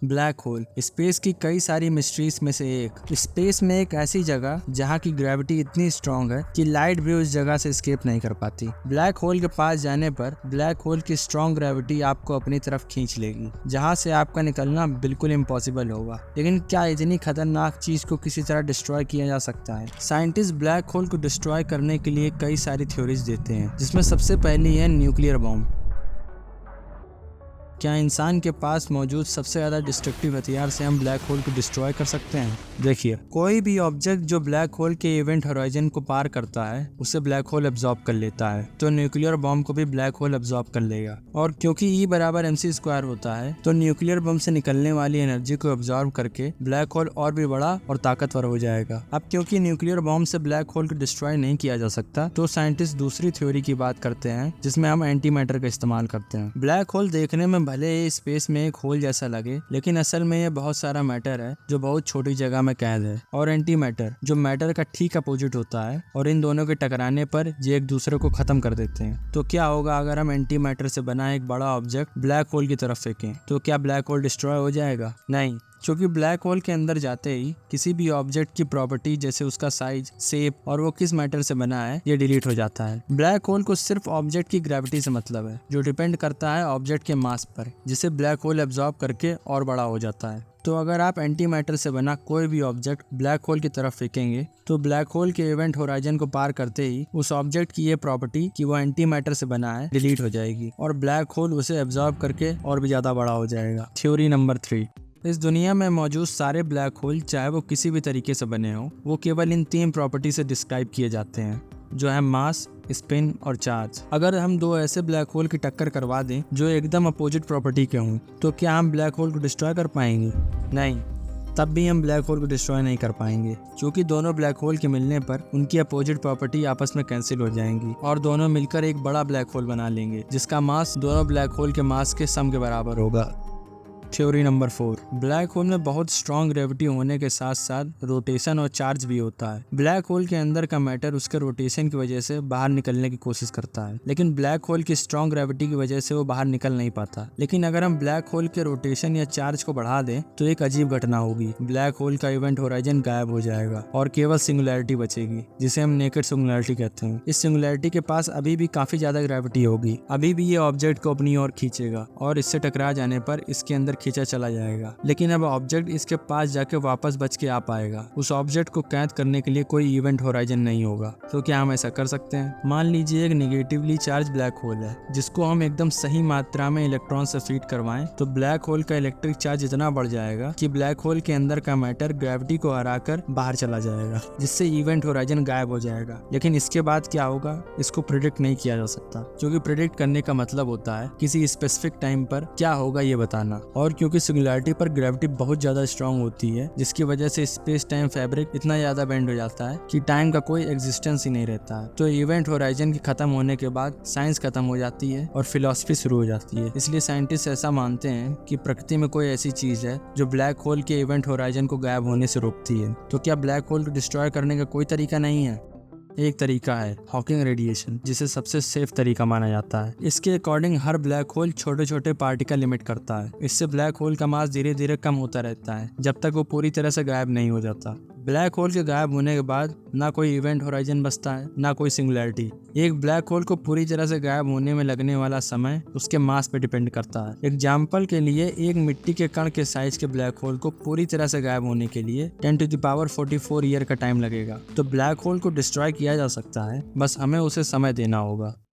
Black hole space की कई सारी मिस्ट्रीज में से एक। स्पेस में एक ऐसी जगह जहाँ की ग्रेविटी इतनी स्ट्रांग है कि लाइट भी उस जगह से एस्केप नहीं कर पाती। ब्लैक होल के पास जाने पर ब्लैक होल की स्ट्रांग ग्रेविटी आपको अपनी तरफ खींच लेगी, जहाँ से आपका निकलना बिल्कुल इम्पॉसिबल होगा। लेकिन क्या इतनी खतरनाक चीज को किसी तरह डिस्ट्रॉय किया जा सकता है? साइंटिस्ट ब्लैक होल को डिस्ट्रॉय करने के लिए कई सारी थ्योरीज देते हैं, जिसमें सबसे पहली है न्यूक्लियर बॉम्ब। क्या इंसान के पास मौजूद सबसे ज्यादा डिस्ट्रक्टिव हथियार से हम ब्लैक होल को डिस्ट्रॉय कर सकते हैं? देखिए, कोई भी ऑब्जेक्ट जो ब्लैक होल के इवेंट होराइजन को पार करता है उसे ब्लैक होल एब्जॉर्ब कर लेता है, तो न्यूक्लियर बॉम्ब को भी ब्लैक होल एब्जॉर्ब कर लेगा। और क्योंकि E = mc² होता है, तो न्यूक्लियर बम से निकलने वाली एनर्जी को एब्जॉर्ब करके ब्लैक होल और भी बड़ा और ताकतवर हो जाएगा। अब क्योंकि न्यूक्लियर बॉम्ब से ब्लैक होल को डिस्ट्रॉय नहीं किया जा सकता, तो साइंटिस्ट दूसरी थ्योरी की बात करते हैं, जिसमें हम एंटी मैटर का इस्तेमाल करते हैं। ब्लैक होल देखने में भले ही स्पेस में एक होल जैसा लगे, लेकिन असल में ये बहुत सारा मैटर है जो बहुत छोटी जगह में कैद है, और एंटी मैटर जो मैटर का ठीक अपोजिट होता है, और इन दोनों के टकराने पर ये एक दूसरे को खत्म कर देते हैं। तो क्या होगा अगर हम एंटी मैटर से बना एक बड़ा ऑब्जेक्ट ब्लैक होल की तरफ फेंकें? तो क्या ब्लैक होल डिस्ट्रॉय हो जाएगा? नहीं, क्योंकि ब्लैक होल के अंदर जाते ही किसी भी ऑब्जेक्ट की प्रॉपर्टी, जैसे उसका साइज, शेप और वो किस मैटर से बना है, ये डिलीट हो जाता है। ब्लैक होल को सिर्फ ऑब्जेक्ट की ग्रेविटी से मतलब है, जो डिपेंड करता है ऑब्जेक्ट के मास पर, जिसे ब्लैक होल एब्जॉर्ब करके और बड़ा हो जाता है। तो अगर आप एंटी मैटर से बना कोई भी ऑब्जेक्ट ब्लैक होल की तरफ फेंकेंगे, तो ब्लैक होल के इवेंट होराइजन को पार करते ही उस ऑब्जेक्ट की ये प्रॉपर्टी कि वो एंटी मैटर से बना है डिलीट हो जाएगी, और ब्लैक होल उसे एब्जॉर्ब करके और भी ज्यादा बड़ा हो जाएगा। Theory number 3। इस दुनिया में मौजूद सारे ब्लैक होल, चाहे वो किसी भी तरीके से बने हों, वो केवल इन 3 प्रॉपर्टी से डिस्क्राइब किए जाते हैं, जो है मास, स्पिन और चार्ज। अगर हम दो ऐसे ब्लैक होल की टक्कर करवा दें जो एकदम अपोजिट प्रॉपर्टी के हों, तो क्या हम ब्लैक होल को डिस्ट्रॉय कर पाएंगे? नहीं, तब भी हम ब्लैक होल को डिस्ट्रॉय नहीं कर पाएंगे, क्योंकि दोनों ब्लैक होल के मिलने पर उनकी अपोजिट प्रॉपर्टी आपस में कैंसिल हो जाएंगी और दोनों मिलकर एक बड़ा ब्लैक होल बना लेंगे, जिसका मास दोनों ब्लैक होल के मास के सम के बराबर होगा। Theory number 4। ब्लैक होल में बहुत स्ट्रॉन्ग ग्रेविटी होने के साथ साथ रोटेशन और चार्ज भी होता है। ब्लैक होल के अंदर का मैटर उसके रोटेशन की वजह से बाहर निकलने की कोशिश करता है, लेकिन ब्लैक होल की स्ट्रॉन्ग ग्रेविटी की वजह से वो बाहर निकल नहीं पाता। लेकिन अगर हम ब्लैक होल के रोटेशन या चार्ज को बढ़ा दें, तो एक अजीब घटना होगी। ब्लैक होल का इवेंट होराइजन गायब हो जाएगा और केवल सिंगुलैरिटी बचेगी, जिसे हम नेकेड सिंगुलैरिटी कहते हैं। इस सिंगुलैरिटी के पास अभी भी काफी ज्यादा ग्रेविटी होगी, अभी भी ये ऑब्जेक्ट को अपनी ओर खींचेगा और इससे टकरा जाने पर इसके अंदर खींचा चला जाएगा। लेकिन अब ऑब्जेक्ट इसके पास जाके वापस बच के आ पाएगा। उस ऑब्जेक्ट को कैद करने के लिए कोई इवेंट होराइजन नहीं होगा। तो क्या हम ऐसा कर सकते हैं? मान लीजिए एक नेगेटिवली चार्ज ब्लैक होल है, जिसको हम एकदम सही मात्रा में इलेक्ट्रॉन से फीड करवाएं, तो ब्लैक होल का इलेक्ट्रिक चार्ज इतना बढ़ जाएगा कि ब्लैक होल के अंदर का मैटर ग्रेविटी को हराकर बाहर चला जाएगा, जिससे इवेंट होराइजन गायब हो जाएगा। लेकिन इसके बाद क्या होगा, इसको प्रिडिक्ट नहीं किया जा सकता, क्योंकि प्रिडिक्ट करने का मतलब होता है किसी स्पेसिफिक टाइम पर क्या होगा ये बताना। और क्योंकि सिंगुलैरिटी पर ग्रेविटी बहुत ज्यादा स्ट्रांग होती है, जिसकी वजह से स्पेस टाइम फैब्रिक इतना ज्यादा बेंड हो जाता है कि टाइम का कोई एग्जिस्टेंस ही नहीं रहता है। तो इवेंट होराइजन के खत्म होने के बाद साइंस खत्म हो जाती है और फिलॉसफी शुरू हो जाती है। इसलिए साइंटिस्ट ऐसा मानते हैं कि प्रकृति में कोई ऐसी चीज है जो ब्लैक होल के इवेंट होराइजन को गायब होने से रोकती है। तो क्या ब्लैक होल को डिस्ट्रॉय करने का कोई तरीका नहीं है? एक तरीका है हॉकिंग रेडिएशन, जिसे सबसे सेफ तरीका माना जाता है। इसके अकॉर्डिंग हर ब्लैक होल छोटे छोटे पार्टिकल इमिट करता है। इससे ब्लैक होल का मास धीरे धीरे कम होता रहता है, जब तक वो पूरी तरह से गायब नहीं हो जाता। ब्लैक होल के गायब होने के बाद ना कोई इवेंट होराइजन बचता है, ना कोई सिंगुलैरिटी। एक ब्लैक होल को पूरी तरह से गायब होने में लगने वाला समय उसके मास पे डिपेंड करता है। एग्जाम्पल के लिए, एक मिट्टी के कण के साइज के ब्लैक होल को पूरी तरह से गायब होने के लिए 10⁻⁴ ईयर का टाइम लगेगा। तो ब्लैक होल को डिस्ट्रॉय किया जा सकता है, बस हमें उसे समय देना होगा।